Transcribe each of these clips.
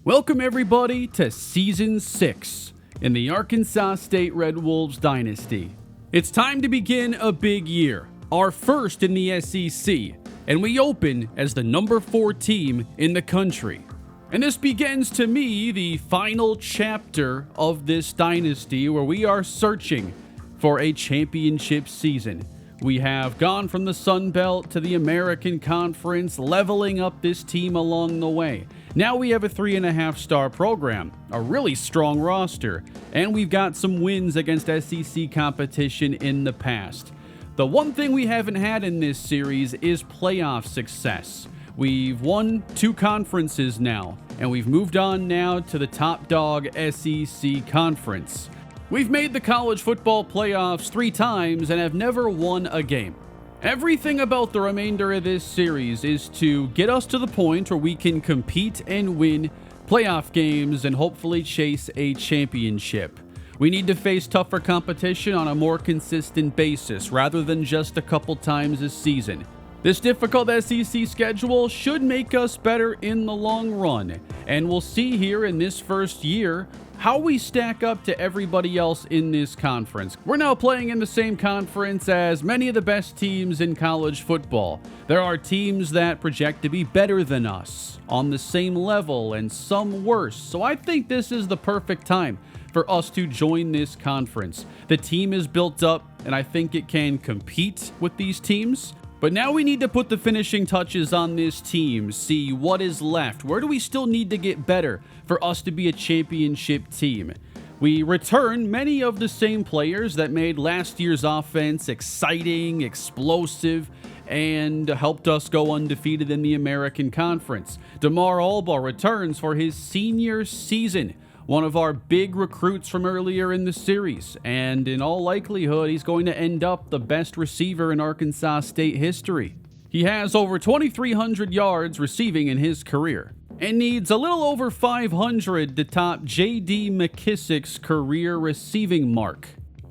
Welcome everybody to Season 6 in the Arkansas State Red Wolves Dynasty. It's time to begin a big year, our first in the SEC, and we open as the number 4 team in the country. And this begins, to me, the final chapter of this dynasty where we are searching for a championship season. We have gone from the Sun Belt to the American Conference, leveling up this team along the way. Now we have a 3.5-star program, a really strong roster, and we've got some wins against SEC competition in the past. The one thing we haven't had in this series is playoff success. We've won 2 conferences now, and we've moved on now to the top dog SEC conference. We've made the college football playoffs 3 times and have never won a game. Everything about the remainder of this series is to get us to the point where we can compete and win playoff games and hopefully chase a championship. We need to face tougher competition on a more consistent basis rather than just a couple times a season. This difficult SEC schedule should make us better in the long run, and we'll see here in this first year how we stack up to everybody else in this conference. We're now playing in the same conference as many of the best teams in college football. There are teams that project to be better than us, on the same level, and some worse. So I think this is the perfect time for us to join this conference. The team is built up, and I think it can compete with these teams. But now we need to put the finishing touches on this team, see what is left. Where do we still need to get better for us to be a championship team? We return many of the same players that made last year's offense exciting, explosive, and helped us go undefeated in the American Conference. DeMar Alba returns for his senior season, one of our big recruits from earlier in the series, and in all likelihood, he's going to end up the best receiver in Arkansas State history. He has over 2,300 yards receiving in his career, and needs a little over 500 to top J.D. McKissic's career receiving mark.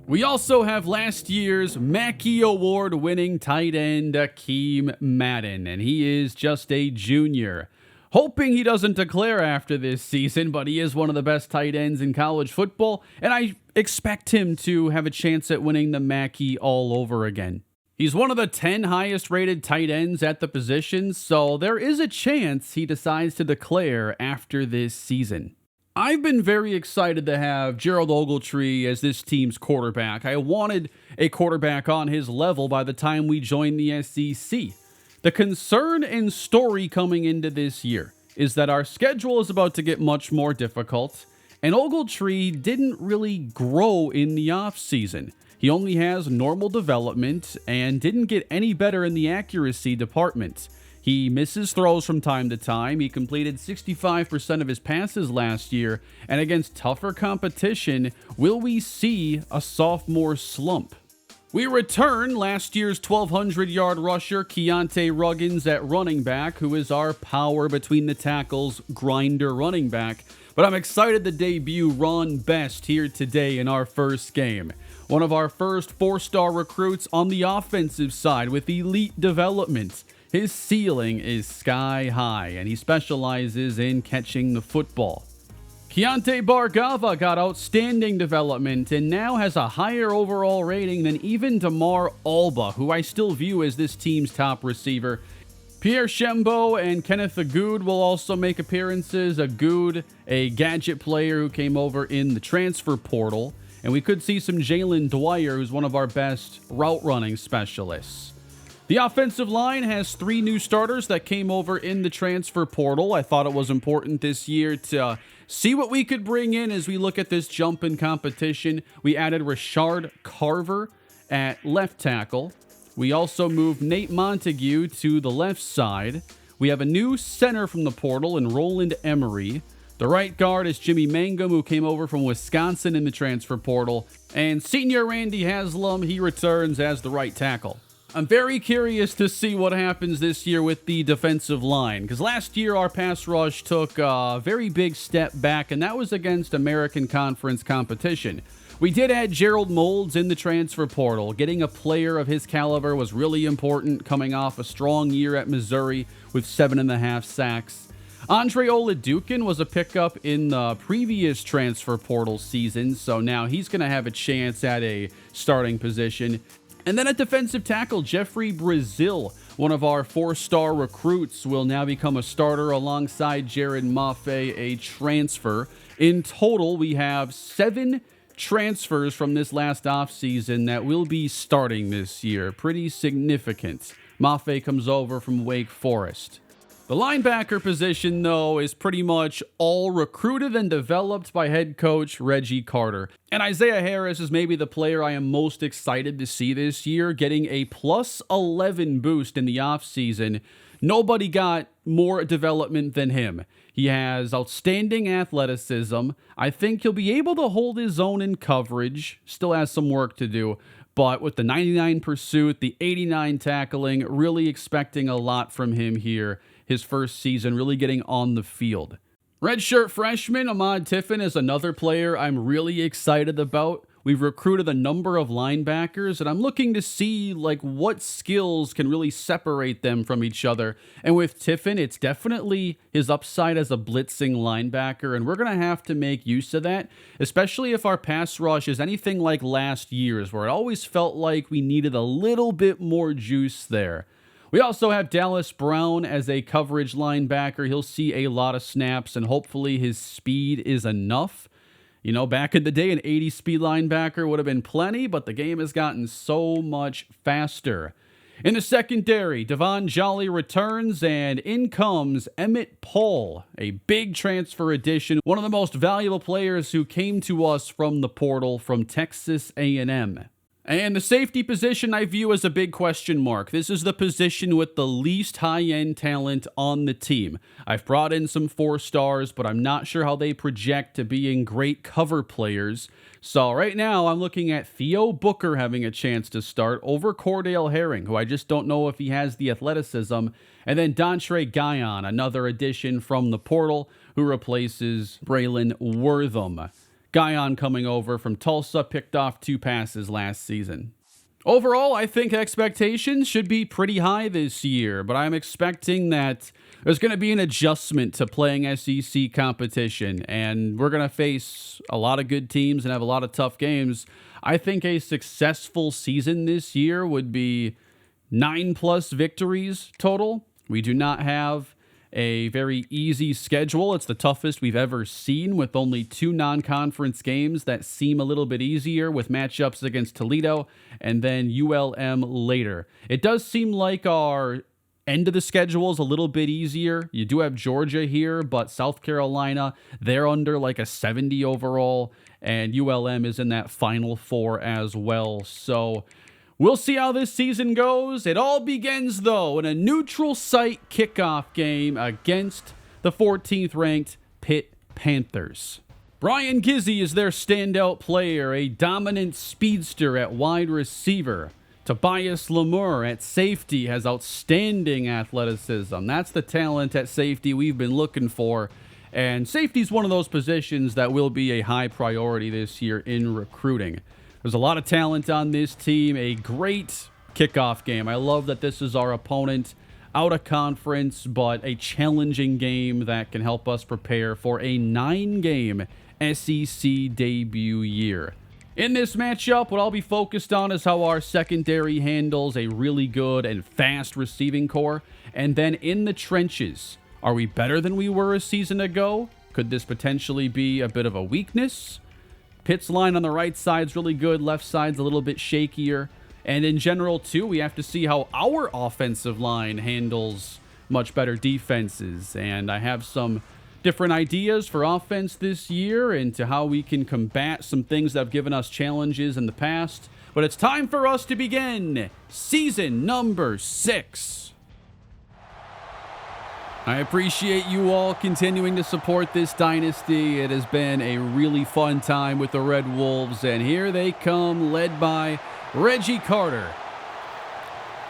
We also have last year's Mackey Award-winning tight end Akeem Madden, and he is just a junior. Hoping he doesn't declare after this season, but he is one of the best tight ends in college football, and I expect him to have a chance at winning the Mackey all over again. He's one of the 10 highest rated tight ends at the position, so there is a chance he decides to declare after this season. I've been very excited to have Gerald Ogletree as this team's quarterback. I wanted a quarterback on his level by the time we joined the SEC. The concern and story coming into this year is that our schedule is about to get much more difficult, and Ogletree didn't really grow in the offseason. He only has normal development and didn't get any better in the accuracy department. He misses throws from time to time. He completed 65% of his passes last year, and against tougher competition, will we see a sophomore slump? We return last year's 1,200-yard rusher Keontae Ruggins at running back, who is our power between the tackles grinder running back. But I'm excited to debut Ron Best here today in our first game. One of our first 4-star recruits on the offensive side with elite development. His ceiling is sky high, and he specializes in catching the football. Keontae Bargava got outstanding development and now has a higher overall rating than even DeMar Alba, who I still view as this team's top receiver. Pierre Shembo and Kenneth Agood will also make appearances. Agood, a gadget player who came over in the transfer portal. And we could see some Jalen Dwyer, who's one of our best route running specialists. The offensive line has 3 new starters that came over in the transfer portal. I thought it was important this year to see what we could bring in as we look at this jump in competition. We added Rashard Carver at left tackle. We also moved Nate Montague to the left side. We have a new center from the portal in Roland Emery. The right guard is Jimmy Mangum, who came over from Wisconsin in the transfer portal. And senior Randy Haslam, he returns as the right tackle. I'm very curious to see what happens this year with the defensive line, because last year our pass rush took a very big step back, and that was against American Conference competition. We did add Gerald Moulds in the transfer portal. Getting a player of his caliber was really important, coming off a strong year at Missouri with 7.5 sacks. Andre Oladukin was a pickup in the previous transfer portal season, so now he's going to have a chance at a starting position. And then at defensive tackle, Jeffrey Brazil, one of our 4-star recruits, will now become a starter alongside Jared Maffei, a transfer. In total, we have 7 transfers from this last offseason that will be starting this year. Pretty significant. Maffei comes over from Wake Forest. The linebacker position, though, is pretty much all recruited and developed by head coach Reggie Carter. And Isaiah Harris is maybe the player I am most excited to see this year, getting a plus 11 boost in the offseason. Nobody got more development than him. He has outstanding athleticism. I think he'll be able to hold his own in coverage. Still has some work to do. But with the 99 pursuit, the 89 tackling, really expecting a lot from him here. His first season, really getting on the field. Redshirt freshman Ahmad Tiffin is another player I'm really excited about. We've recruited a number of linebackers, and I'm looking to see what skills can really separate them from each other. And with Tiffin, it's definitely his upside as a blitzing linebacker, and we're going to have to make use of that, especially if our pass rush is anything like last year's, where it always felt like we needed a little bit more juice there. We also have Dallas Brown as a coverage linebacker. He'll see a lot of snaps, and hopefully his speed is enough. You know, back in the day, an 80 speed linebacker would have been plenty, but the game has gotten so much faster. In the secondary, Devon Jolly returns, and in comes Emmett Paul, a big transfer addition, one of the most valuable players who came to us from the portal from Texas A&M. And the safety position I view as a big question mark. This is the position with the least high-end talent on the team. I've brought in some 4-stars, but I'm not sure how they project to being great cover players. So right now, I'm looking at Theo Booker having a chance to start over Cordell Herring, who I just don't know if he has the athleticism. And then Dontre Guyon, another addition from the portal, who replaces Braylon Wortham. Guyon coming over from Tulsa, picked off 2 passes last season. Overall, I think expectations should be pretty high this year, but I'm expecting that there's going to be an adjustment to playing SEC competition, and we're going to face a lot of good teams and have a lot of tough games. I think a successful season this year would be 9+ victories total. We do not have a very easy schedule. It's the toughest we've ever seen, with only 2 non-conference games that seem a little bit easier, with matchups against Toledo and then ULM later. It does seem like our end of the schedule is a little bit easier. You do have Georgia here, but South Carolina, they're under a 70 overall, and ULM is in that Final Four as well. So we'll see how this season goes. It all begins, though, in a neutral site kickoff game against the 14th ranked Pitt Panthers. Brian Gizzi is their standout player, a dominant speedster at wide receiver. Tobias Lemur at safety has outstanding athleticism. That's the talent at safety we've been looking for. And safety is one of those positions that will be a high priority this year in recruiting. There's a lot of talent on this team. A great kickoff game. I love that this is our opponent out of conference, but a challenging game that can help us prepare for a 9-game SEC debut year. In this matchup, what I'll be focused on is how our secondary handles a really good and fast receiving core. And then in the trenches, are we better than we were a season ago? Could this potentially be a bit of a weakness? Pitt's line on the right side's really good. Left side's a little bit shakier. And in general, too, we have to see how our offensive line handles much better defenses. And I have some different ideas for offense this year and to how we can combat some things that have given us challenges in the past. But it's time for us to begin season number 6. I appreciate you all continuing to support this dynasty. It has been a really fun time with the Red Wolves, and here they come, led by Reggie Carter.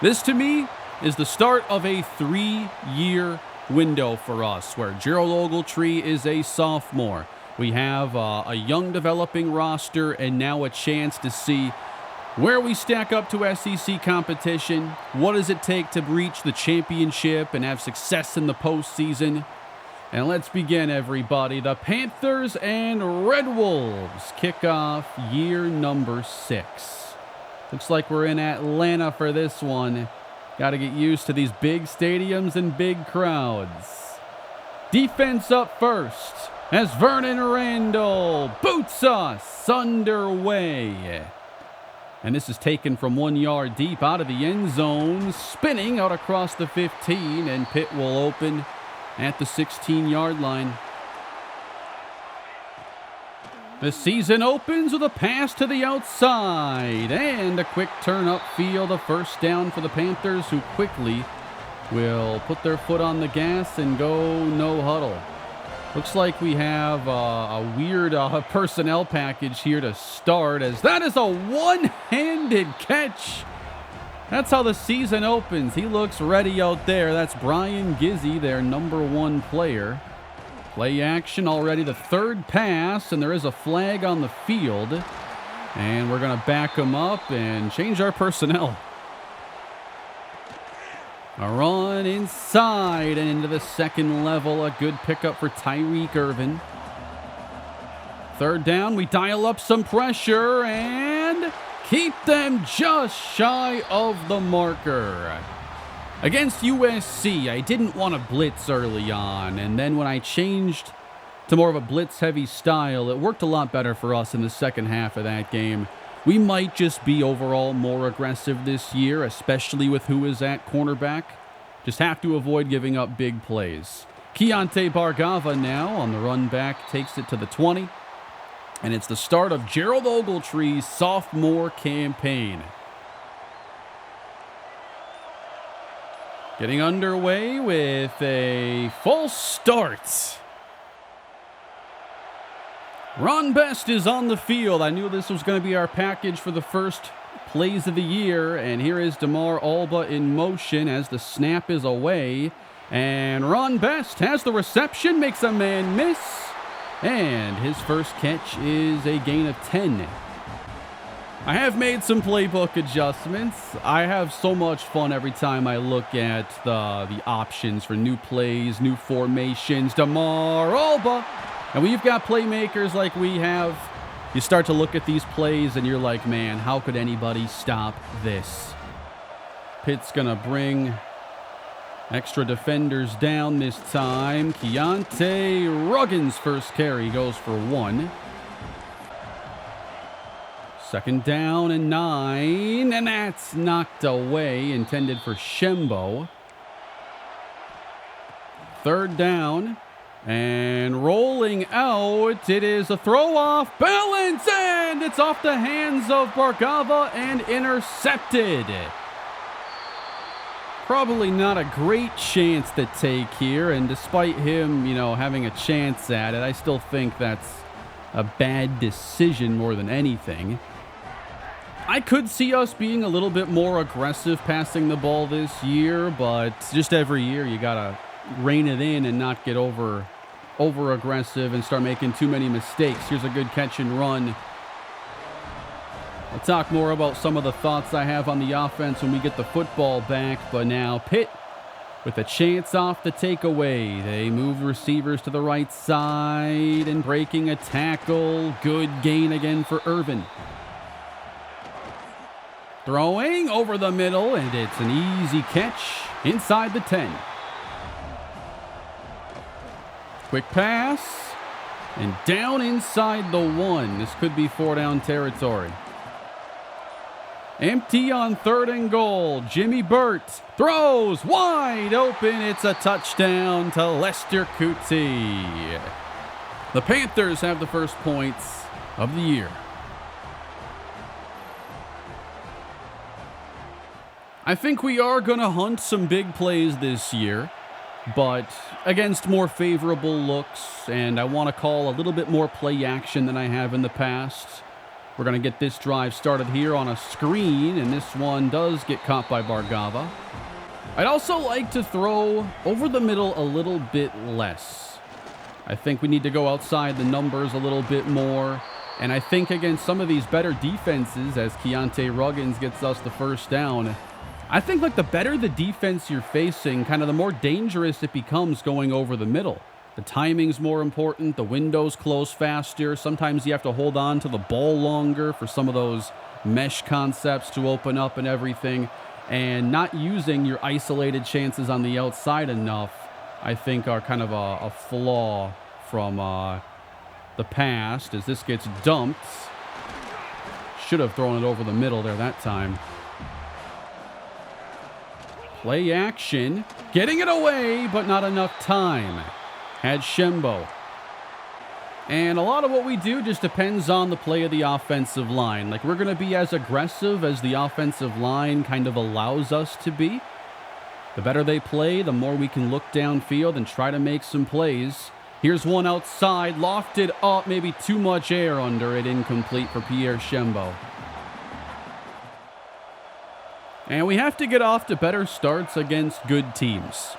This, to me, is the start of a 3-year window for us, where Gerald Ogletree is a sophomore. We have a young developing roster, and now a chance to see where we stack up to SEC competition. What does it take to reach the championship and have success in the postseason? And let's begin, everybody. The Panthers and Red Wolves kickoff year number 6. Looks like we're in Atlanta for this one. Got to get used to these big stadiums and big crowds. Defense up first as Vernon Randall boots us underway. And this is taken from 1 yard deep out of the end zone, spinning out across the 15, and Pitt will open at the 16-yard line. The season opens with a pass to the outside and a quick turn upfield, a first down for the Panthers, who quickly will put their foot on the gas and go no huddle. Looks like we have a weird personnel package here to start, as that is a one-handed catch. That's how the season opens. He looks ready out there. That's Brian Gizzi, their number 1 player. Play action already, the third pass, and there is a flag on the field. And we're going to back him up and change our personnel. A run inside and into the second level. A good pickup for Tyreek Irvin. Third down, we dial up some pressure and keep them just shy of the marker. Against USC, I didn't want to blitz early on, and then when I changed to more of a blitz-heavy style, it worked a lot better for us in the second half of that game. We might just be overall more aggressive this year, especially with who is at cornerback. Just have to avoid giving up big plays. Keontae Bargava now on the run back takes it to the 20. And it's the start of Gerald Ogletree's sophomore campaign. Getting underway with a false start. Ron Best is on the field. I knew this was going to be our package for the first plays of the year. And here is DeMar Alba in motion as the snap is away. And Ron Best has the reception, makes a man miss. And his first catch is a gain of 10. I have made some playbook adjustments. I have so much fun every time I look at the options for new plays, new formations. DeMar Alba. And when you've got playmakers like we have, you start to look at these plays and you're like, man, how could anybody stop this? Pitt's going to bring extra defenders down this time. Keontae Ruggin's first carry goes for 1. Second down and 9, and that's knocked away, intended for Shembo. Third down, and rolling out, it is a throw off balance, and it's off the hands of Bargava and intercepted. Probably not a great chance to take here, and despite him, having a chance at it, I still think that's a bad decision more than anything. I could see us being a little bit more aggressive passing the ball this year, but just every year you gotta rein it in and not get over aggressive and start making too many mistakes. Here's a good catch and run. I'll talk more about some of the thoughts I have on the offense when we get the football back, but now Pitt with a chance off the takeaway. They move receivers to the right side and breaking a tackle. Good gain again for Irvin. Throwing over the middle, and it's an easy catch inside the 10. Quick pass, and down inside the 1. This could be 4-down territory. Empty on 3rd and goal. Jimmy Burt throws wide open. It's a touchdown to Lester Coutee. The Panthers have the first points of the year. I think we are going to hunt some big plays this year, but against more favorable looks, and I want to call a little bit more play action than I have in the past. We're going to get this drive started here on a screen, and this one does get caught by Bargava. I'd also like to throw over the middle a little bit less. I think we need to go outside the numbers a little bit more, and I think against some of these better defenses, as Keontae Ruggins gets us the first down, I think like the better the defense you're facing, kind of the more dangerous it becomes going over the middle. The timing's more important. The windows close faster. Sometimes you have to hold on to the ball longer for some of those mesh concepts to open up and everything. And not using your isolated chances on the outside enough, I think, are kind of a flaw from the past as this gets dumped. Should have thrown it over the middle there that time. Play action. Getting it away, but not enough time. Had Shembo. And a lot of what we do just depends on the play of the offensive line. Like, we're going to be as aggressive as the offensive line kind of allows us to be. The better they play, the more we can look downfield and try to make some plays. Here's one outside, lofted up, maybe too much air under it, incomplete for Pierre Shembo. And we have to get off to better starts against good teams.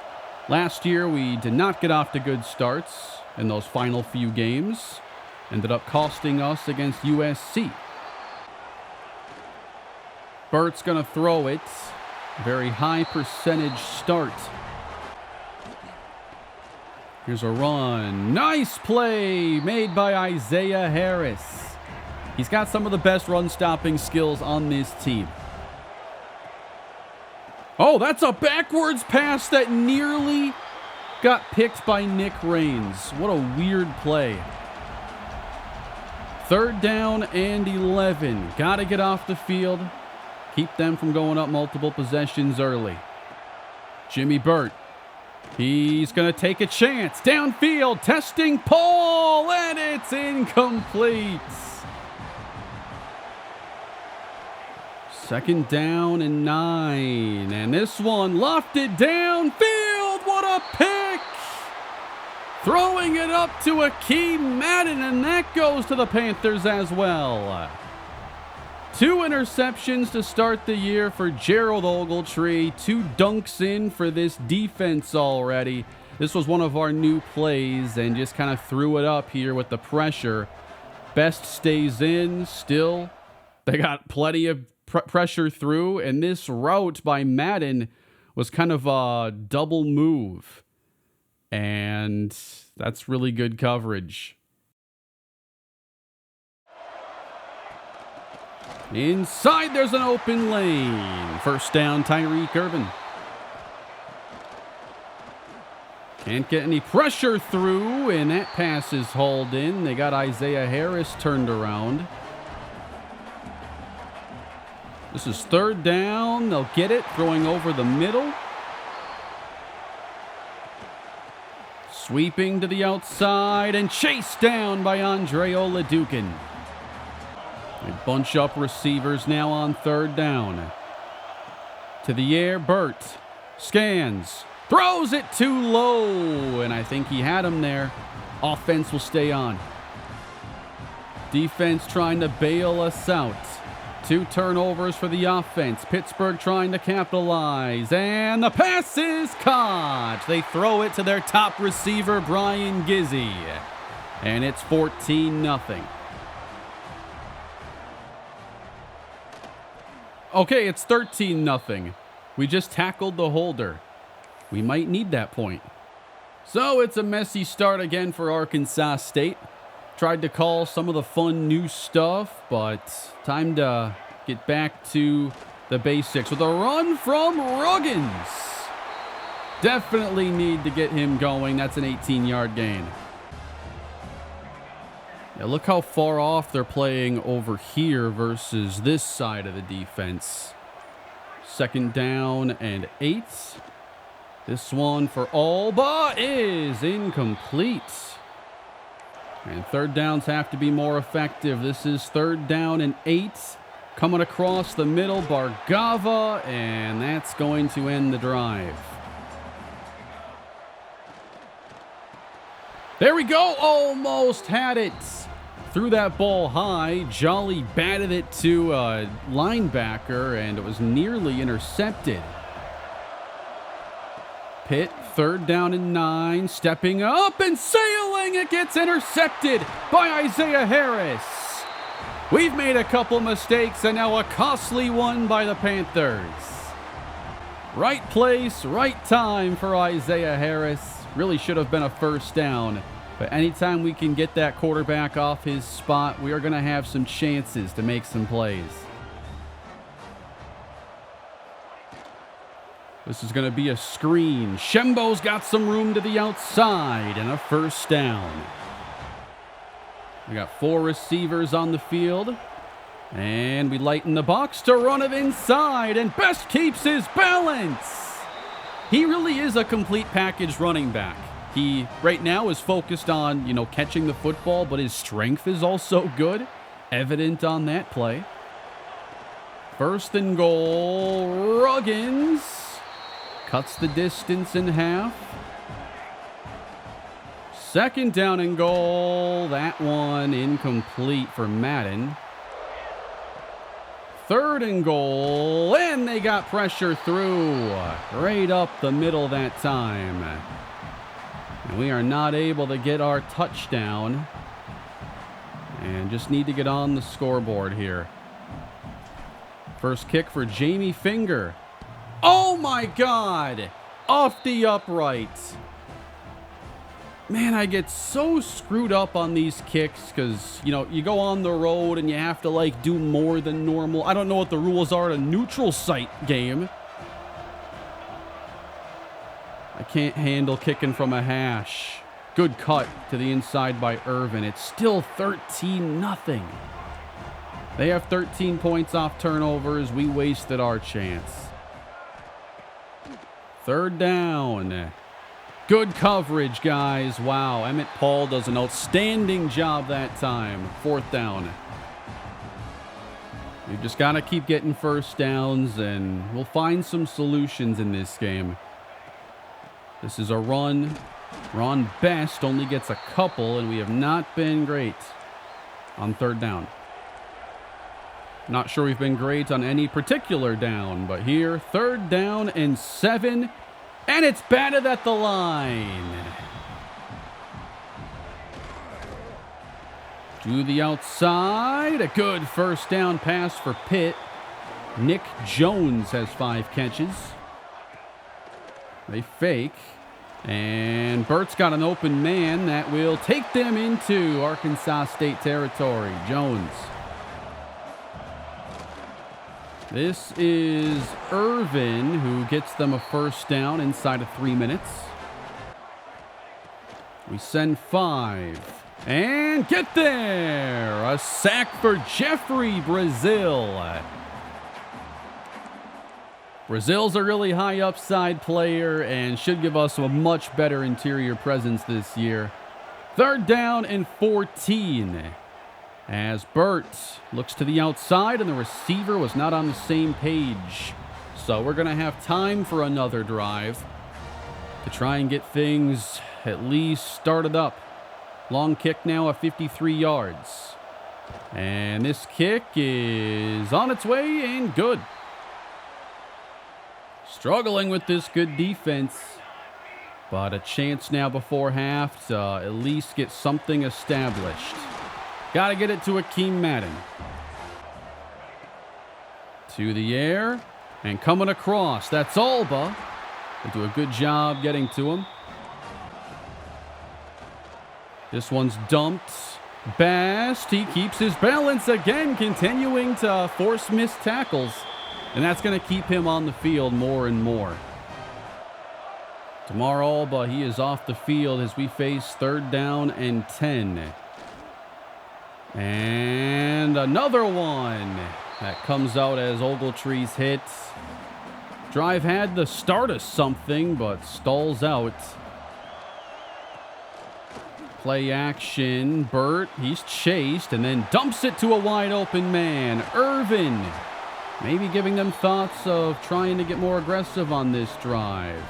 Last year, we did not get off to good starts in those final few games. Ended up costing us against USC. Burt's going to throw it. Very high percentage start. Here's a run. Nice play made by Isaiah Harris. He's got some of the best run-stopping skills on this team. Oh, that's a backwards pass that nearly got picked by Nick Raines. What a weird play. 3rd down and 11. Got to get off the field. Keep them from going up multiple possessions early. Jimmy Burt. He's going to take a chance. Downfield, testing Paul, and it's incomplete. 2nd down and 9. And this one lofted downfield. What a pick! Throwing it up to Akeem Madden, and that goes to the Panthers as well. 2 interceptions to start the year for Gerald Ogletree. 2 dunks in for this defense already. This was one of our new plays and just kind of threw it up here with the pressure. Best stays in still. They got plenty of pressure through, and this route by Madden was kind of a double move. And that's really good coverage. Inside, there's an open lane. 1st down, Tyreek Irvin. Can't get any pressure through, and that pass is hauled in. They got Isaiah Harris turned around. This is 3rd down. They'll get it, throwing over the middle. Sweeping to the outside and chased down by Andre Oladukin. They bunch up receivers now on 3rd down. To the air, Burt scans, throws it too low, and I think he had him there. Offense will stay on. Defense trying to bail us out. 2 turnovers for the offense. Pittsburgh trying to capitalize, and the pass is caught. They throw it to their top receiver, Brian Gizzi, and it's 14-0. Okay, it's 13-0. We just tackled the holder. We might need that point. So it's a messy start again for Arkansas State. Tried to call some of the fun new stuff, but time to get back to the basics with a run from Ruggins. Definitely need to get him going. That's an 18-yard gain. Yeah, look how far off they're playing over here versus this side of the defense. 2nd down and 8. This one for Alba is incomplete. And 3rd downs have to be more effective. This is 3rd down and 8. Coming across the middle, Bargava, and that's going to end the drive. There we go. Almost had it. Threw that ball high. Jolly batted it to a linebacker, and it was nearly intercepted. Pitt, 3rd down and 9, stepping up and sailing. It gets intercepted by Isaiah Harris. We've made a couple mistakes, and now a costly one by the Panthers. Right place, right time for Isaiah Harris. Really should have been a first down. But anytime we can get that quarterback off his spot, we are going to have some chances to make some plays. This is going to be a screen. Shembo's got some room to the outside and a first down. We got 4 receivers on the field. And we lighten the box to run it inside. And Best keeps his balance. He really is a complete package running back. He, right now, is focused on, catching the football, but his strength is also good. Evident on that play. First and goal, Ruggins. Cuts the distance in half. Second down and goal. That one incomplete for Madden. Third and goal, and they got pressure through. Right up the middle that time. And we are not able to get our touchdown. And just need to get on the scoreboard here. First kick for Jamie Finger. Oh my God! Off the upright. Man, I get so screwed up on these kicks because, you go on the road and you have to, do more than normal. I don't know what the rules are at a neutral site game. I can't handle kicking from a hash. Good cut to the inside by Irvin. It's still 13-0. They have 13 points off turnovers. We wasted our chance. Third down. Good coverage, guys. Wow, Emmett Paul does an outstanding job that time. Fourth down. We've just got to keep getting first downs, and we'll find some solutions in this game. This is a run. Ron Best only gets a couple, and we have not been great on third down. Not sure we've been great on any particular down, but here, third down and 7, and it's batted at the line. To the outside, a good first down pass for Pitt. Nick Jones has 5 catches. They fake. And Burt's got an open man that will take them into Arkansas State territory. Jones. This is Irvin who gets them a first down inside of 3 minutes. We send 5. And get there! A sack for Jeffrey Brazil. Brazil's a really high upside player and should give us a much better interior presence this year. Third down and 14. As Burt looks to the outside and the receiver was not on the same page. So we're going to have time for another drive to try and get things at least started up. Long kick now of 53 yards. And this kick is on its way and good. Struggling with this good defense, but a chance now before half to at least get something established. Got to get it to Akeem Madden. To the air and coming across. That's Alba. They do a good job getting to him. This one's dumped. Best. He keeps his balance again, continuing to force missed tackles. And that's going to keep him on the field more and more. Tamar Alba, he is off the field as we face third down and 10. And another one that comes out as Ogletree's hit. Drive had the start of something, but stalls out. Play action. Burt, he's chased and then dumps it to a wide open man. Irvin. Maybe giving them thoughts of trying to get more aggressive on this drive.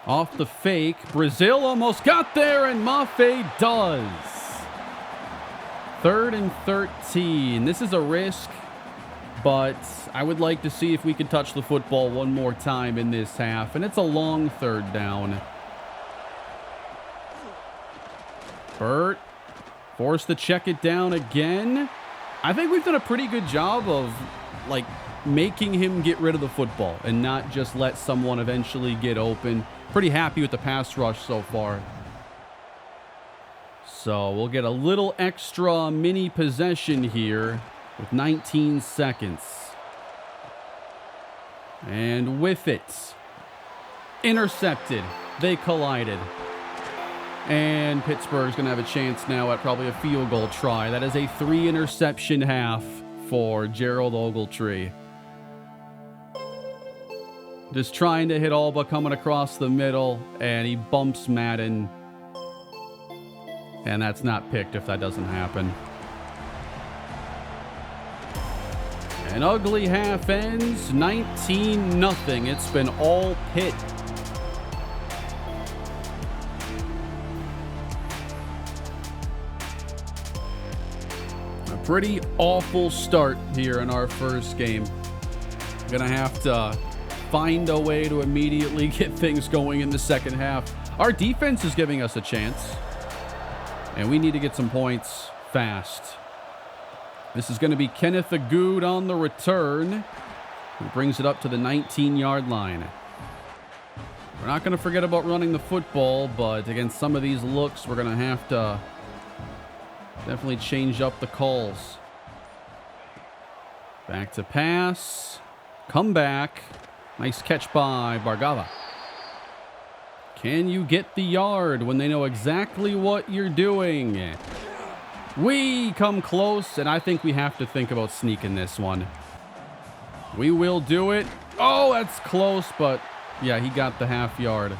Off the fake. Brazil almost got there, and Maffei does. Third and 13. This is a risk, but I would like to see if we can touch the football one more time in this half, and it's a long third down. Burt forced to check it down again. I think we've done a pretty good job of, making him get rid of the football and not just let someone eventually get open. Pretty happy with the pass rush so far. So we'll get a little extra mini possession here with 19 seconds. And with it, intercepted. They collided. And Pittsburgh's going to have a chance now at probably a field goal try. That is a 3-interception half for Gerald Ogletree. Just trying to hit Alba coming across the middle, and he bumps Madden. And that's not picked if that doesn't happen. An ugly half ends, 19-0. It's been all Pitt. Pretty awful start here in our first game. Gonna have to find a way to immediately get things going in the second half. Our defense is giving us a chance, and we need to get some points fast. This is going to be Kenneth Agood on the return, who brings it up to the 19-yard line. We're not going to forget about running the football, but against some of these looks, we're going to have to definitely change up the calls. Back to pass. Come back. Nice catch by Bargava. Can you get the yard when they know exactly what you're doing? We come close, and I think we have to think about sneaking this one. We will do it. Oh, that's close, but yeah, he got the half yard.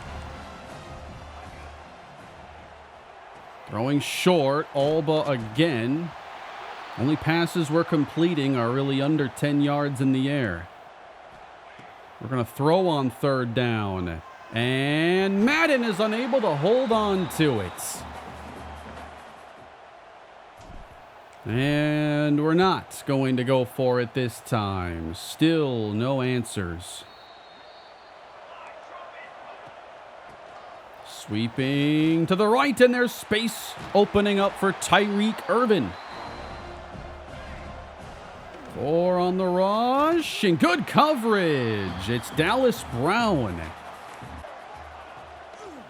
Throwing short, Alba again. Only passes we're completing are really under 10 yards in the air. We're going to throw on third down. And Madden is unable to hold on to it. And we're not going to go for it this time. Still no answers. Sweeping to the right, and there's space opening up for Tyreek Irvin. 4 on the rush, and good coverage. It's Dallas Brown.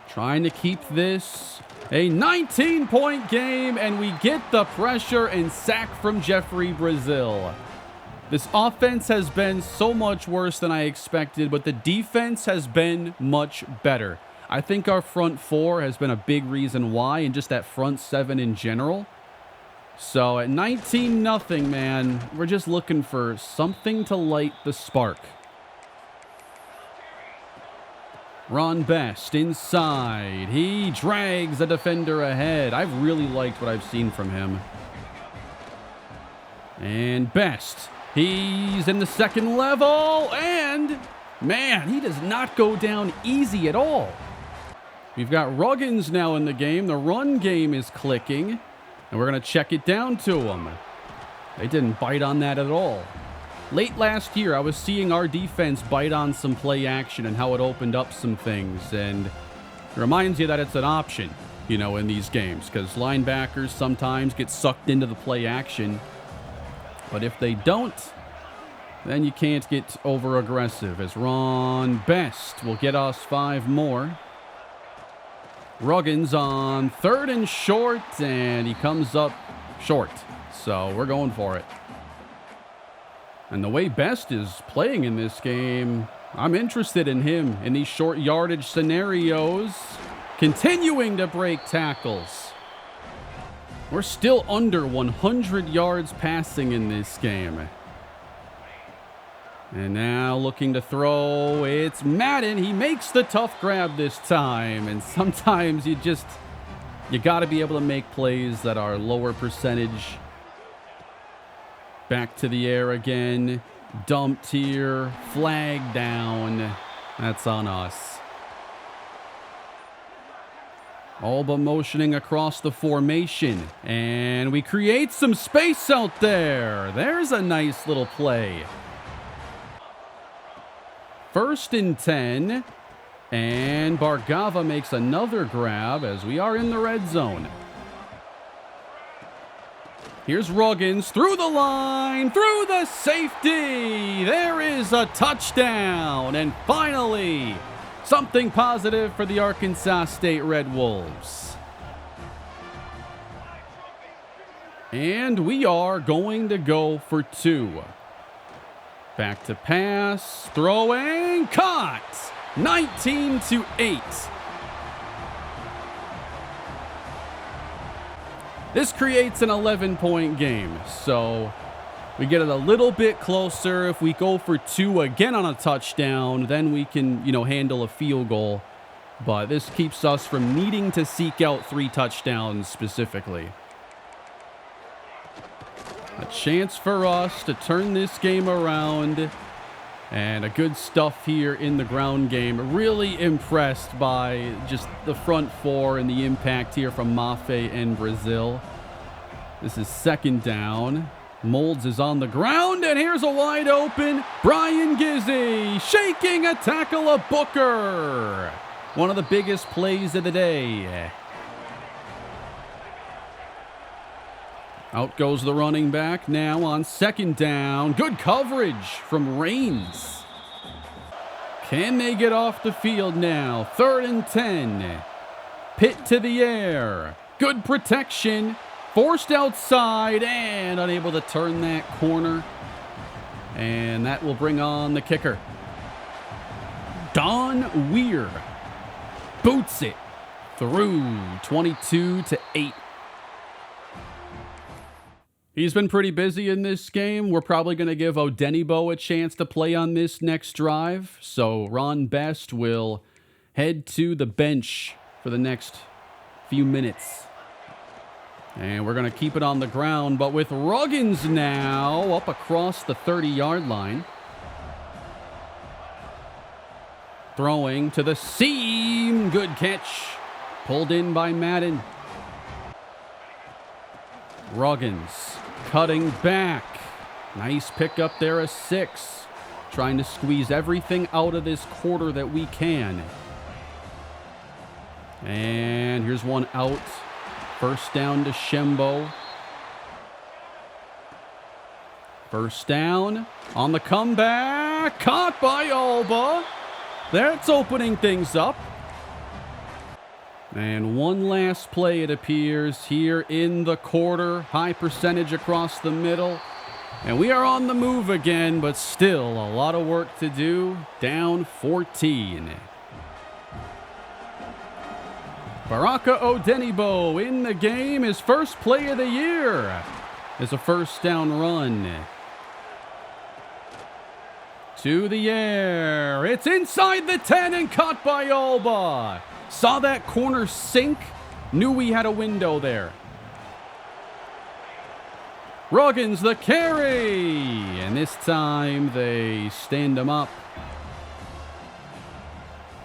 Trying to keep this a 19-point game, and we get the pressure and sack from Jeffrey Brazil. This offense has been so much worse than I expected, but the defense has been much better. I think our front four has been a big reason why, and just that front seven in general. So at 19-0, man, we're just looking for something to light the spark. Ron Best inside. He drags a defender ahead. I've really liked what I've seen from him. And Best. He's in the second level. And, man, he does not go down easy at all. We've got Ruggins now in the game. The run game is clicking. And we're going to check it down to him. They didn't bite on that at all. Late last year, I was seeing our defense bite on some play action and how it opened up some things. And it reminds you that it's an option, you know, in these games. Because linebackers sometimes get sucked into the play action. But if they don't, then you can't get over-aggressive. As Ron Best will get us 5 more. Ruggins on 3rd and short, and he comes up short. So we're going for it. And the way Best is playing in this game, I'm interested in him in these short yardage scenarios. Continuing to break tackles. We're still under 100 yards passing in this game. And now looking to throw, it's Madden. He makes the tough grab this time. And sometimes you got to be able to make plays that are lower percentage. Back to the air again. Dumped here. Flag down. That's on us. Alba motioning across the formation. And we create some space out there. There's a nice little play. 1st and 10. And Bargava makes another grab as we are in the red zone. Here's Ruggins through the line, through the safety. There is a touchdown. And finally, something positive for the Arkansas State Red Wolves. And we are going to go for 2. Back to pass, throwing, caught. 19-8. This creates an 11-point game, so we get it a little bit closer. If we go for 2 again on a touchdown, then we can, handle a field goal. But this keeps us from needing to seek out 3 touchdowns specifically. A chance for us to turn this game around. And a good stuff here in the ground game. Really impressed by just the front 4 and the impact here from Mafe and Brazil. This is 2nd down. Molds is on the ground, and here's a wide open Brian Gizzi shaking a tackle of Booker. One of the biggest plays of the day. Out goes the running back now on 2nd down. Good coverage from Raines. Can they get off the field now? 3rd and 10. Pitt to the air. Good protection. Forced outside and unable to turn that corner. And that will bring on the kicker. Don Weir boots it through 22-8. He's been pretty busy in this game. We're probably going to give Odenigbo a chance to play on this next drive. So Ron Best will head to the bench for the next few minutes. And we're going to keep it on the ground, but with Ruggins now up across the 30-yard line. Throwing to the seam. Good catch. Pulled in by Madden. Ruggins cutting back. Nice pickup there, a 6. Trying to squeeze everything out of this quarter that we can. And here's one out. 1st down to Shembo. 1st down on the comeback. Caught by Alba. That's opening things up. And one last play, it appears, here in the quarter. High percentage across the middle. And we are on the move again, but still a lot of work to do. Down 14. Baraka Odenigbo in the game. His first play of the year is a 1st down run. To the air. It's inside the 10 and caught by Alba. Saw that corner sink. Knew we had a window there. Ruggins the carry. And this time they stand him up.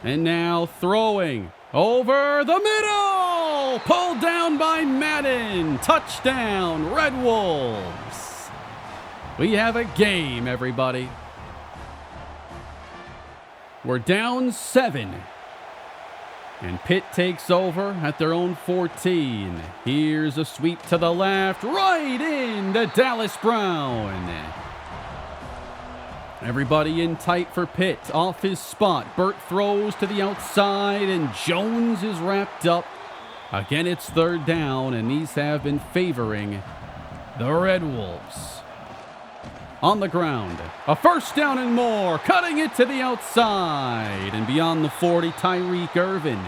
And now throwing. Over the middle! Pulled down by Madden. Touchdown, Red Wolves. We have a game, everybody. We're down 7. And Pitt takes over at their own 14. Here's a sweep to the left, right into Dallas Brown. Everybody in tight for Pitt. Off his spot. Burt throws to the outside, and Jones is wrapped up. Again, it's 3rd down, and these have been favoring the Red Wolves. On the ground. A 1st down and more. Cutting it to the outside. And beyond the 40, Tyreek Irvin.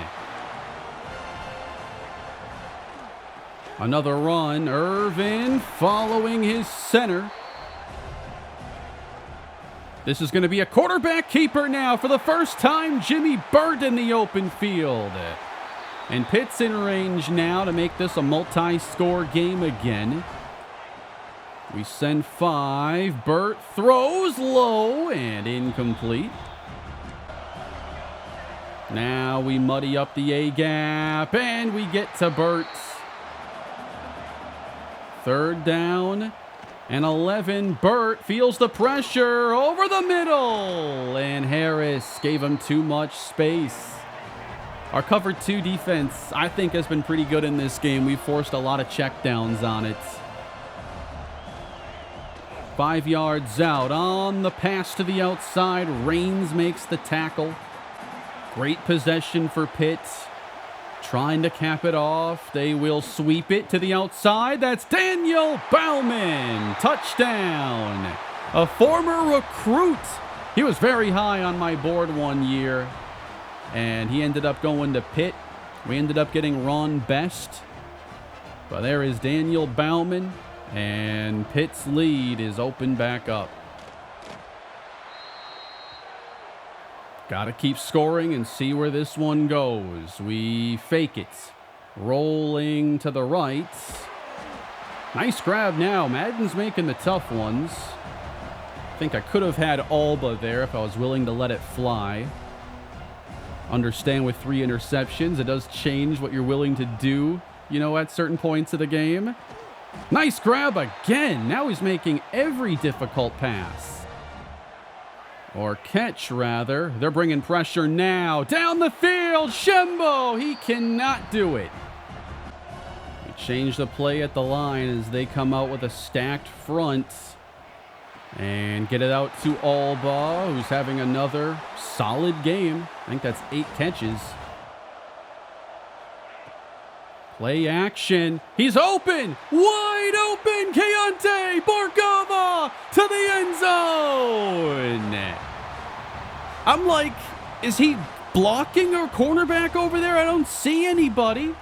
Another run. Irvin following his center. This is going to be a quarterback keeper now. For the first time, Jimmy Burt in the open field. And Pitt's in range now to make this a multi-score game again. We send 5. Burt throws low and incomplete. Now we muddy up the A-gap and we get to Burt. 3rd down and 11. Burt feels the pressure over the middle, and Harris gave him too much space. Our cover 2 defense, I think, has been pretty good in this game. We've forced a lot of checkdowns on it. 5 yards out on the pass to the outside. Raines makes the tackle. Great possession for Pitt. Trying to cap it off. They will sweep it to the outside. That's Daniel Bauman. Touchdown. A former recruit. He was very high on my board one year, and he ended up going to Pitt. We ended up getting Ron Best. But there is Daniel Bauman, and Pitt's lead is open back up. Got to keep scoring and see where this one goes. We fake it. Rolling to the right. Nice grab now. Madden's making the tough ones. I think I could have had Alba there if I was willing to let it fly. Understand with 3 interceptions, it does change what you're willing to do, at certain points of the game. Nice grab again. Now he's making every difficult pass. Or catch, rather. They're bringing pressure now. Down the field. Shembo. He cannot do it. We change the play at the line as they come out with a stacked front. And get it out to Alba, who's having another solid game. I think that's 8 catches. Play action. He's open. Wide open. Keontae Barkava to the end zone. I'm like, is he blocking our cornerback over there? I don't see anybody.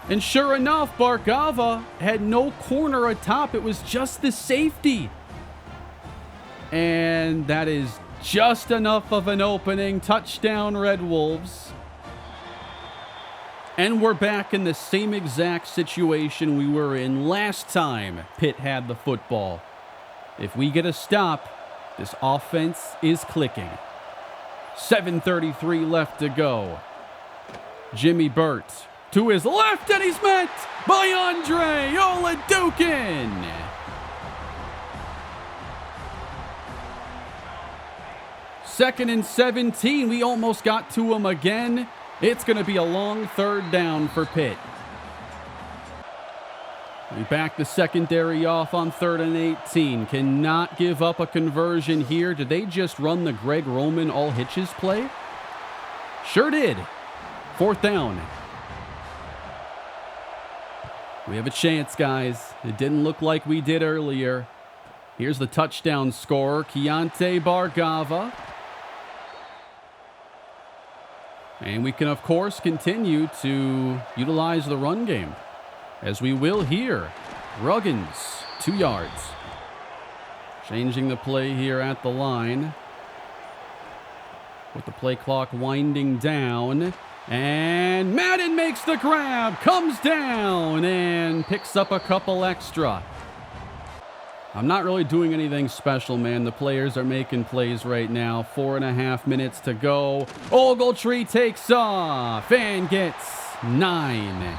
And sure enough, Barkava had no corner atop. It was just the safety. And that is just enough of an opening. Touchdown, Red Wolves. And we're back in the same exact situation we were in last time Pitt had the football. If we get a stop, this offense is clicking. 7:33 left to go. Jimmy Burt to his left, and he's met by Andre Oladukin. Second and 17. We almost got to him again. It's going to be a long 3rd down for Pitt. We back the secondary off on 3rd and 18. Cannot give up a conversion here. Did they just run the Greg Roman all hitches play? Sure did. 4th down. We have a chance, guys. It didn't look like we did earlier. Here's the touchdown scorer, Keontae Barkava. And we can, of course, continue to utilize the run game, as we will here. Ruggins, 2 yards. Changing the play here at the line. With the play clock winding down. And Madden makes the grab, comes down, and picks up a couple extra. I'm not really doing anything special, man. The players are making plays right now. 4.5 minutes to go. Ogletree takes off and gets 9.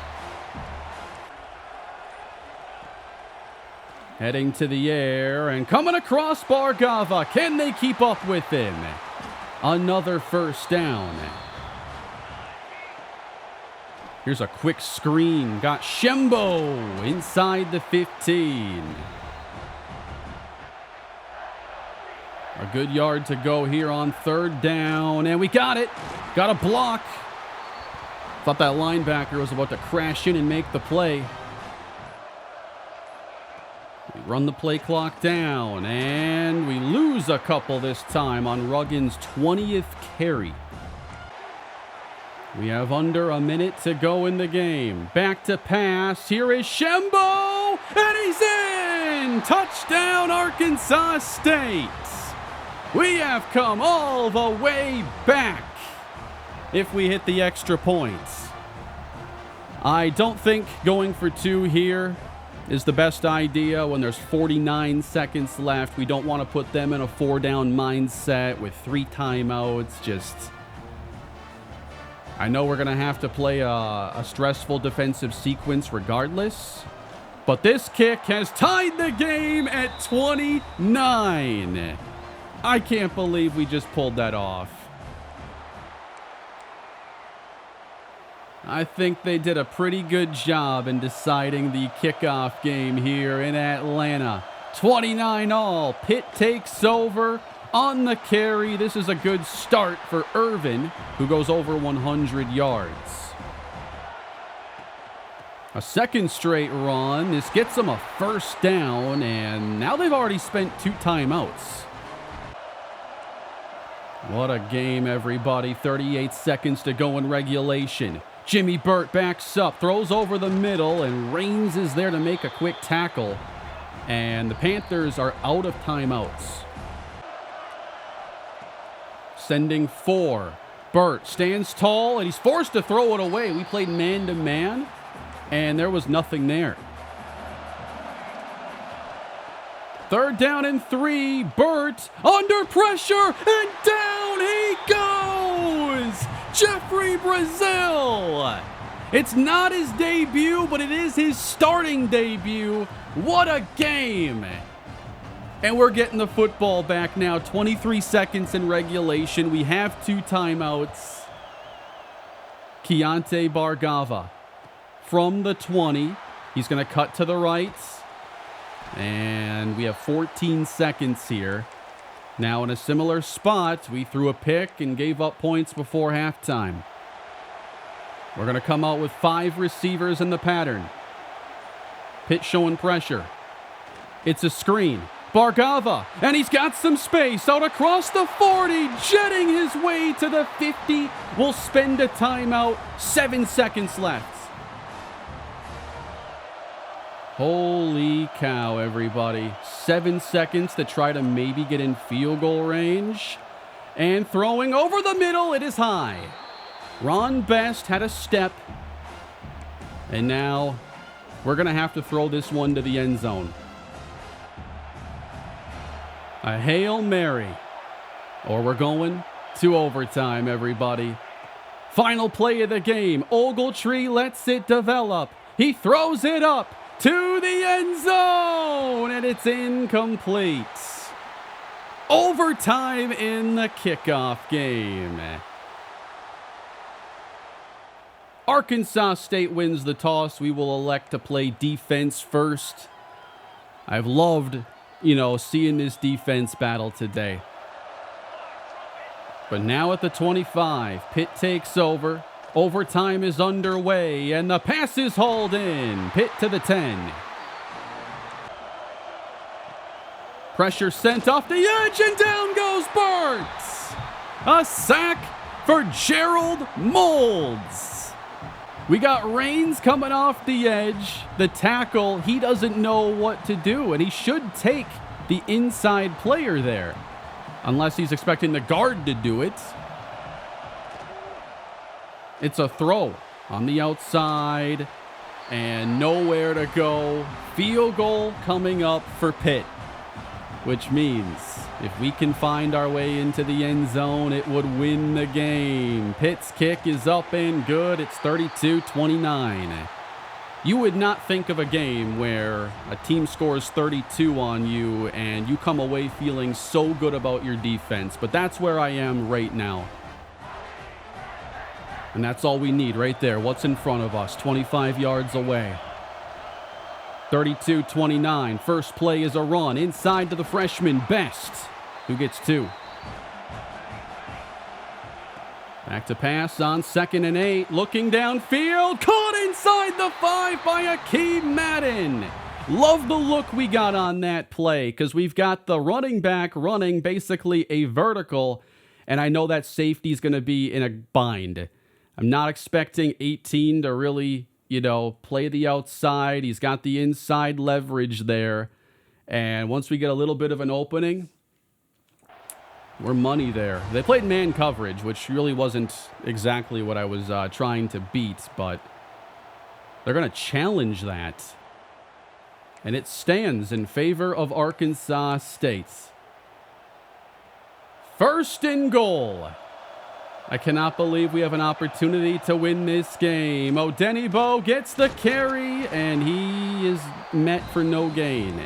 Heading to the air and coming across Barkava. Can they keep up with him? Another 1st down. Here's a quick screen. Got Shembo inside the 15. A good yard to go here on 3rd down, and we got it. Got a block. Thought that linebacker was about to crash in and make the play. We run the play clock down, and we lose a couple this time on Ruggins' 20th carry. We have under a minute to go in the game. Back to pass. Here is Shembo, and he's in! Touchdown, Arkansas State! We have come all the way back if we hit the extra points. I don't think going for 2 here is the best idea when there's 49 seconds left. We don't want to put them in a 4-down mindset with 3 timeouts. I know we're going to have to play a stressful defensive sequence regardless, but this kick has tied the game at 29. I can't believe we just pulled that off. I think they did a pretty good job in deciding the kickoff game here in Atlanta. 29 all. Pitt takes over on the carry. This is a good start for Irvin, who goes over 100 yards. A second straight run. This gets them a first down, and now they've already spent 2 timeouts. What a game, everybody. 38 seconds to go in regulation. Jimmy Burt backs up, throws over the middle, and Raines is there to make a quick tackle. And the Panthers are out of timeouts. Sending 4. Burt stands tall, and he's forced to throw it away. We played man-to-man, and there was nothing there. 3rd down and 3. Burt under pressure, and down he goes! Jeffrey Brazil! It's not his debut, but it is his starting debut. What a game! And we're getting the football back now. 23 seconds in regulation. We have 2 timeouts. Keontae Bargava from the 20. He's going to cut to the right. And we have 14 seconds here. Now in a similar spot, we threw a pick and gave up points before halftime. We're going to come out with 5 receivers in the pattern. Pitt showing pressure. It's a screen. Bargava, and he's got some space out across the 40, jetting his way to the 50. We'll spend a timeout. 7 seconds left. Holy cow, everybody. 7 seconds to try to maybe get in field goal range. And throwing over the middle, it is high. Ron Best had a step. And now we're going to have to throw this one to the end zone. A Hail Mary. Or we're going to overtime, everybody. Final play of the game. Ogletree lets it develop. He throws it up to the end zone, and it's incomplete. Overtime in the kickoff game. Arkansas State wins the toss. We will elect to play defense first. I've loved, seeing this defense battle today. But now at the 25, Pitt takes over. Overtime is underway, and the pass is hauled in. Pitt to the 10. Pressure sent off the edge, and down goes Burt. A sack for Gerald Moulds. We got Raines coming off the edge. The tackle, he doesn't know what to do, and he should take the inside player there, unless he's expecting the guard to do it. It's a throw on the outside and nowhere to go. Field goal coming up for Pitt, which means if we can find our way into the end zone, it would win the game. Pitt's kick is up and good. It's 32-29. You would not think of a game where a team scores 32 on you and you come away feeling so good about your defense, but that's where I am right now. And that's all we need right there. What's in front of us? 25 yards away. 32-29. First play is a run inside to the freshman Best, who gets 2. Back to pass on 2nd and 8. Looking downfield. Caught inside the 5 by Akeem Madden. Love the look we got on that play because we've got the running back running basically a vertical, and I know that safety's going to be in a bind. I'm not expecting 18 to really, play the outside. He's got the inside leverage there. And once we get a little bit of an opening, we're money there. They played man coverage, which really wasn't exactly what I was trying to beat, but they're going to challenge that. And it stands in favor of Arkansas State. 1st and goal. I cannot believe we have an opportunity to win this game. Odenigbo gets the carry, and he is met for no gain.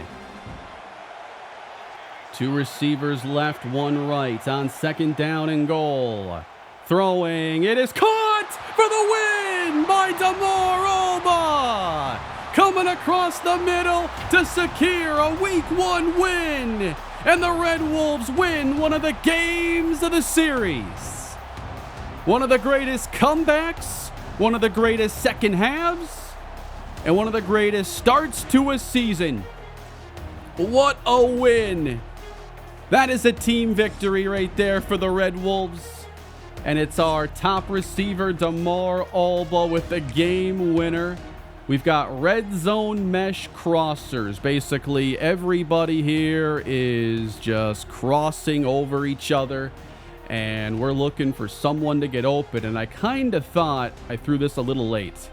2 receivers left, 1 right on 2nd down and goal. Throwing, it is caught for the win by Damar Oba. coming across the middle to secure a Week 1 win. And the Red Wolves win one of the games of the series. One of the greatest comebacks, one of the greatest second halves, and one of the greatest starts to a season. What a win. That is a team victory right there for the Red Wolves. And it's our top receiver, Damar Alba, with the game winner. We've got red zone mesh crossers. Basically, everybody here is just crossing over each other. And we're looking for someone to get open. And I kind of thought I threw this a little late.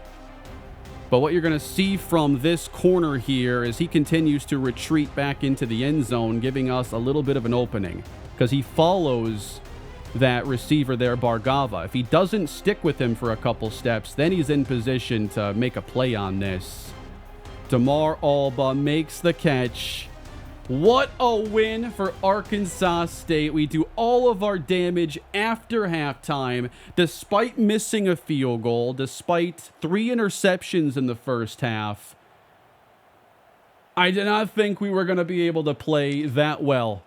But what you're going to see from this corner here is he continues to retreat back into the end zone, giving us a little bit of an opening. Because he follows that receiver there, Bargava. If he doesn't stick with him for a couple steps, then he's in position to make a play on this. Damar Alba makes the catch. What a win for Arkansas State. We do all of our damage after halftime, despite missing a field goal, despite 3 interceptions in the first half. I did not think we were going to be able to play that well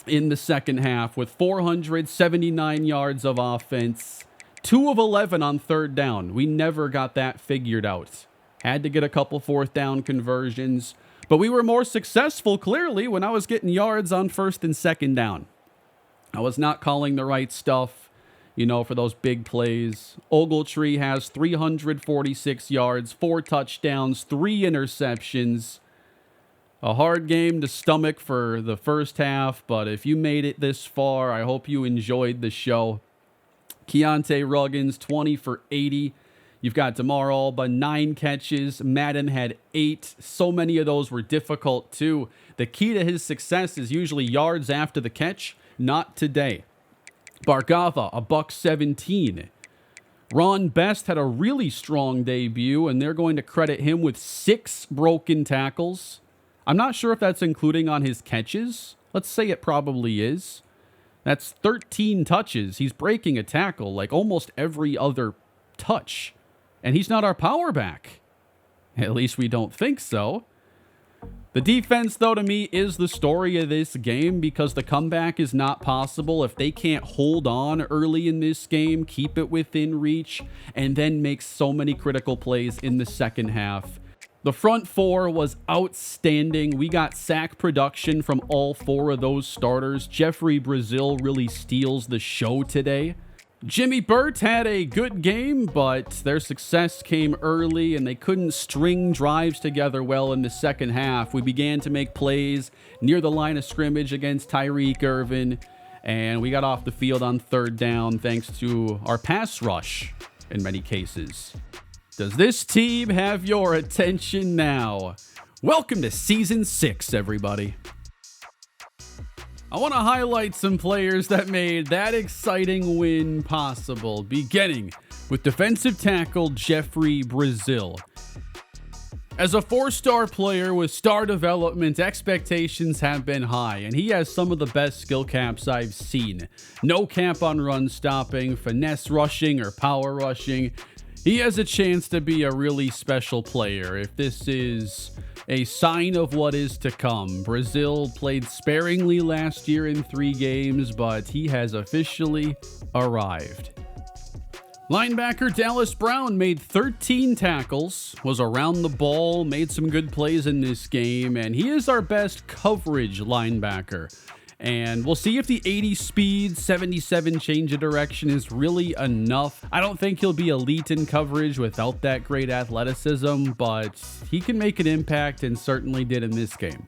in the second half with 479 yards of offense, 2 of 11 on third down. We never got that figured out. Had to get a couple fourth down conversions, but we were more successful clearly when I was getting yards on first and second down. I was not calling the right stuff, for those big plays. Ogletree has 346 yards, 4 touchdowns, 3 interceptions. A hard game to stomach for the first half, but if you made it this far, I hope you enjoyed the show. Keontae Ruggins, 20 for 80. You've got Damar Alba, 9 catches. Madden had 8. So many of those were difficult, too. The key to his success is usually yards after the catch. Not today. Bargava, $117. Ron Best had a really strong debut, and they're going to credit him with 6 broken tackles. I'm not sure if that's including on his catches. Let's say it probably is. That's 13 touches. He's breaking a tackle like almost every other touch. And he's not our power back. At least we don't think so. The defense, though, to me, is the story of this game because the comeback is not possible if they can't hold on early in this game, keep it within reach, and then make so many critical plays in the second half. The front 4 was outstanding. We got sack production from all 4 of those starters. Jeffrey Brazil really steals the show today. Jimmy Burt had a good game, but their success came early and they couldn't string drives together well in the second half. We began to make plays near the line of scrimmage against Tyreek Irvin, and we got off the field on third down thanks to our pass rush in many cases. Does this team have your attention now? Welcome to Season 6, everybody. I want to highlight some players that made that exciting win possible, beginning with defensive tackle Jeffrey Brazil. As a 4-star player with star development, expectations have been high, and he has some of the best skill caps I've seen. No cap on run stopping, finesse rushing, or power rushing. He has a chance to be a really special player if this is a sign of what is to come. Brazil played sparingly last year in 3 games, but he has officially arrived. Linebacker Dallas Brown made 13 tackles, was around the ball, made some good plays in this game, and he is our best coverage linebacker. And we'll see if the 80 speed, 77 change of direction is really enough. I don't think he'll be elite in coverage without that great athleticism, but he can make an impact and certainly did in this game.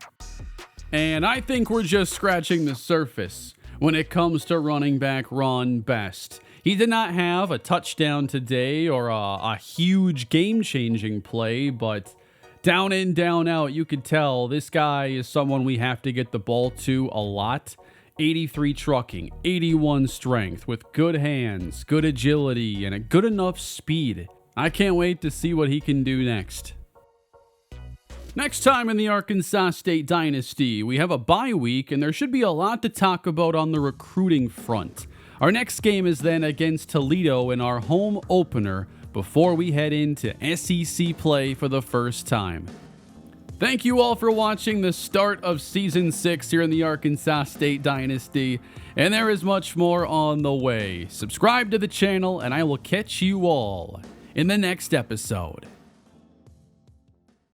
And I think we're just scratching the surface when it comes to running back Ron Best. He did not have a touchdown today or a huge game-changing play, but down in, down out, you could tell this guy is someone we have to get the ball to a lot. 83 trucking, 81 strength with good hands, good agility, and a good enough speed. I can't wait to see what he can do next. Next time in the Arkansas State Dynasty, we have a bye week, and there should be a lot to talk about on the recruiting front. Our next game is then against Toledo in our home opener before we head into SEC play for the first time. Thank you all for watching the start of Season 6 here in the Arkansas State Dynasty, and there is much more on the way. Subscribe to the channel, and I will catch you all in the next episode.